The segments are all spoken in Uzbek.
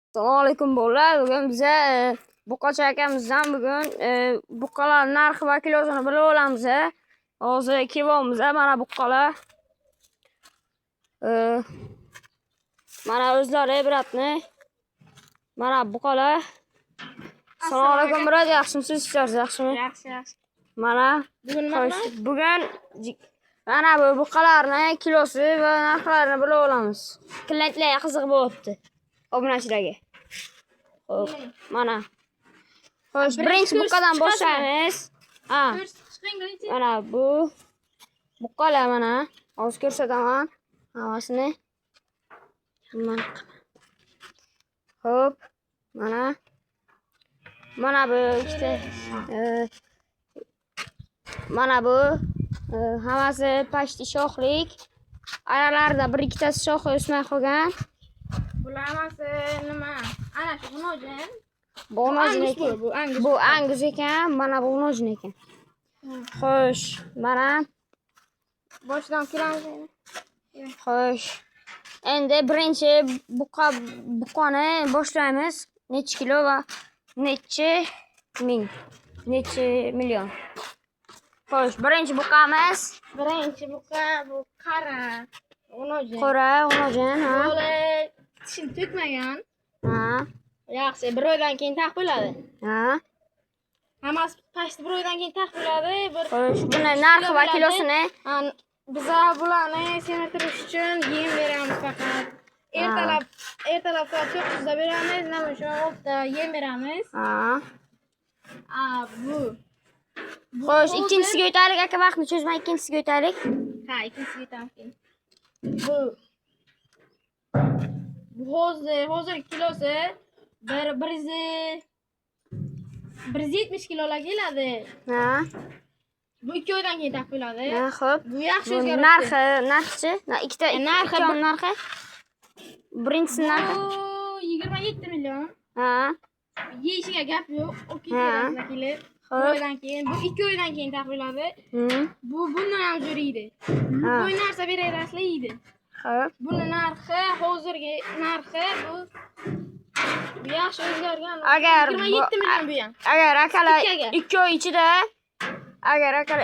Assalomu alaykum bolalar. Bugun biza Buqacha akamizdan buqalar narxi va kilosini bilib olamiz. Hozir kelyapmiz. Mana buqalar. Mana o'zlari ibratni. Mana buqalar. Assalomu alaykum birodar. Yaxshimisiz? Sizlar yaxshimi? Yaxshi. Mana bugun mana bu buqalarning kilosi va narxlarini bilib olamiz. Klientlarga qiziq bo'lyapti. Obunachilarga. Xo'p, mana. Xo'sh, birinchi buqadan boshlaymiz. Mana bu buqalar mana. Hozir ko'rsataman hammasini. Xo'p, mana bu ikkita mana bu hammasi pashti shoxlik. Aralarida bir ikkitasi shoxi o'smay qolgan. Bular hammasi nima? Ana shu nojin. Bu Angus ekan, mana bu nojin ekan. Xo'sh, mana Boshdan kiramiz. xo'sh. Endi birinchi buqani boshlaymiz. Necha kilo va necha million. Xo'sh, birinchi buqamiz. Birinchi buqa bu qora. Nojin. Qora, nojin, ha. Bola tishini to'kmagan. Ha. Yaxshi, bir oydan keyin taq bo'ladi. Ha. Hammasi pashti bir oydan keyin taq bo'ladi. Xo'sh, buni narxi va kilosini Biz bularni semirtirish uchun yem beramiz faqat. Ertalab soat 9da beramiz, nima shu 6da yem beramiz. Bu. Xo'sh, ikkinchisiga o'taylik aka, vaqtni cho'zmay ikkinchisiga o'taylik. Ha, ikkinchisiga o'tamiz keyin. Bu hozir kilosi 170 kilolar keladi. Ha. Bu 2 oydan keyin taq bo'ladi. Ha, xo'p. Bu yaxshi o'zgaradi. Narxi, ikkita narxi. Birinchisi narxi. Bu 27 million. Ha. Yeyishiga gap yo'q. O'kiylarga kelib. Bir oydan keyin, bu 2 oydan keyin taq bo'ladi. Bu bundan ham jo'raydi. Bu narsa berasizlar yeydi. Xo'p. Buni narxi, hozirgi narxi bu yaxshi o'zgargan. Agar 27 million bu ham. Agar akalar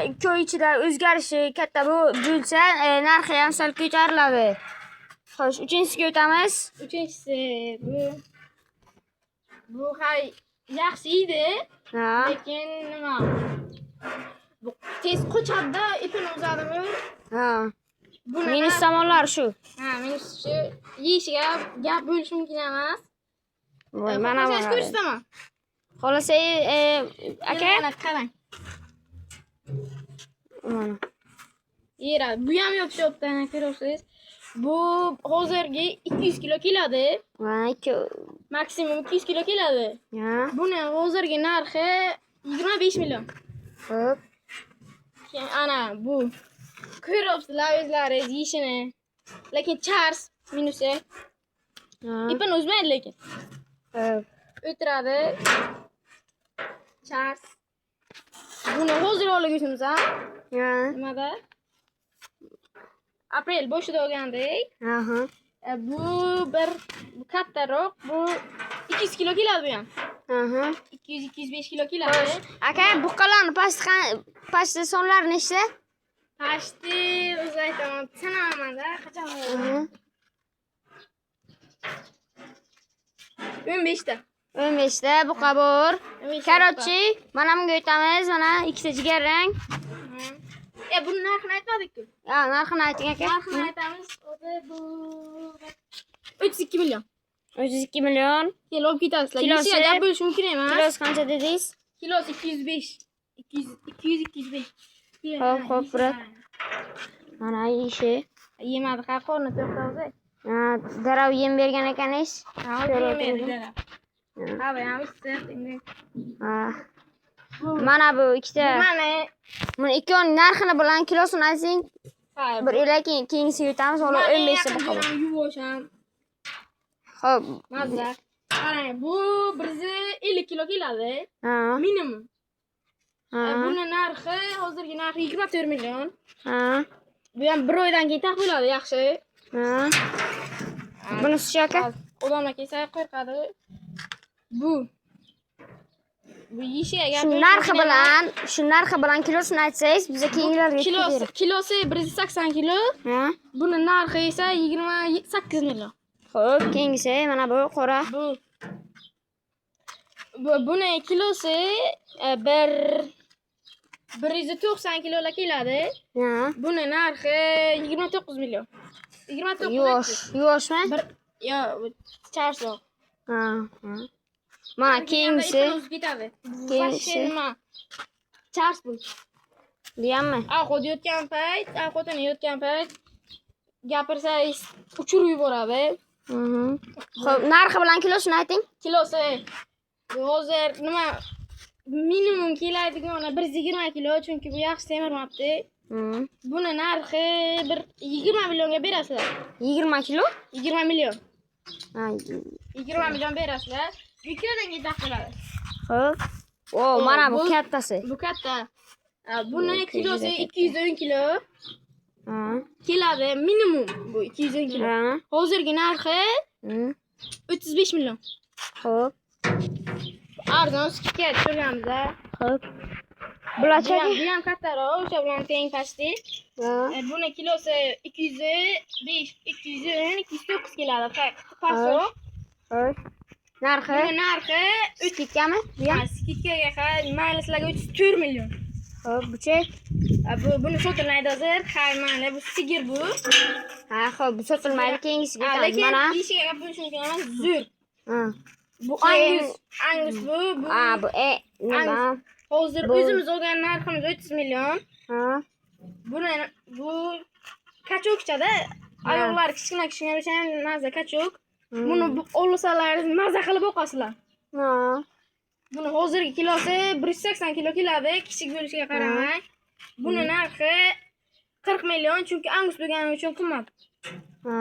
2 oy ichida o'zgarishi katta bo'lsa, narxi ham sal ko'tariladi. Xo'sh, uchinchisiga o'tamiz. Uchinchisi bu yaxshi edi. Lekin nima? Bu tez qochadi, ipini uzadimi? Ha. Minus tomonlari shu. Ha, minus shu. Yeyishiga gap bo'lishi mumkin emas. Mana buni ko'rsataman. Xolasa, aka, qarang. mana. Yera, bu ham yopishibdi, ko'rasiz. Bu hozirgi 200 kilo keladi. Maksimum 200 kilo keladi. Buni hozirgi narxi 25 million. Xo'p. Ana bu ko'ryapsizlar o'zlaringiz yeyishini. Lekin chars minusi. Ipini uzmaydi lekin. O'tiradi. Chars. Buni hozir olganmiz, ha? Nimada? Aprel boshida olgandik. Bu kattaroq, bu 200 kilo keladi bu ham. 200-205 kilo keladi. Aka, buqalarni pastda sonlari nechta? Pashti o'zi aytaman, sanaman-da, qachon bo'ladi? 15 ta. 15 ta buqa bor. Korotchi, mana bunga o'tamiz. Mana ikkita jigarrang. Buni narxini aytmadik-ku. Ha, narxini ayting aka. Narxini aytamiz. Bu 32 million. 32 million. Kelib olib ketasizlar. Yeyishiga gap bo'lishi mumkin emas. Kilosi qancha dedingiz? Kilosi 205. 200-205. Xo'p, birat. Mana yeyishi. Yemadi, qorni to'q o'zi. Darov yem bergan ekaningiz? Ha, yemadi darov. Ha, bu ham issiq. Mana bu ikkita. Buni ikkovining narxini bilan kilosini ayting. Bir yildan keyingisiga o'tamiz. Hozir 15 ta buqa bor. Yuvosh ham. Xo'p. Mazza. Qarang, bu 150 kilo keladi. Minimum. Buni narxi, hozirgi narxi 24 million. Bu ham bir oydan keyin taq bo'ladi, yaxshi. Bunisi aka? odamlar kelsa qo'rqadi. Bu yeyishga Shu narxi bilan kilosini aytsangiz, biza keyingilarga kilosi 180 kilo. Ha? Buni narxi esa 28 million. Xo'p, keyingisi mana bu qora. Buni kilosi 190 kiloga keladi. Ha? Buni narxi 29 million. 29 Yoshmi? Yo, charsoq. Ha. Mana keyingisi. Keyingisi. Chars bu. Deyammi? Ovqat yotgan payt gapirsangiz uchirib yuboradi. Xo'p, narxi bilan kilosini ayting. Kilosi hozir nima minimum keladigan 120 kilo, chunki bu yaxshi temirmabdi. Buni narxi 20 millionga berasizlar. 20 kilo? 20 million. Ha, 20 million berasizlar. Yuklardan yetib qoladi. xo'p. Mana bu kattasi. Bu katta. Buni kilosi 210 kilo. Ha. Keladi minimum bu 210 kilo. Hozirgi narxi 35 million. Xo'p. Arzon skidga tushirganmiz. Xo'p. Bularchi? Bu ham kattaroq, o'sha bilan teng pasti. Buni kilosi 205, 210, 209 keladi. Pastroq. Xo'p. Narxi? Buni narxi skidkami? Skidkaga mayli sizlarga 34 million. Xo'p, buchak? Buni sotilmaydi hozir. Mayli, bu sigir bu. Ha, xo'p, bu sotilmaydi, keyingisiga o'tamiz. Lekin Mana. ishiga gapirish mumkin emas, zo'r. Ha. Bu Angus bu. Bu nima? Hozir o'zimiz olgan narximiz 30 million. Ha. Bu kachokchada. Ayoqlar kichkina o'sha mazza kachok. Buni olsalaringiz mazza qilib o'qasizlar. Ha. Buni hozirgi kilosi 180 kilo keladi, kichik bo'lishiga qaramay. Buni narxi 40 million, chunki Angus bo'lgani uchun qimmat. Ha.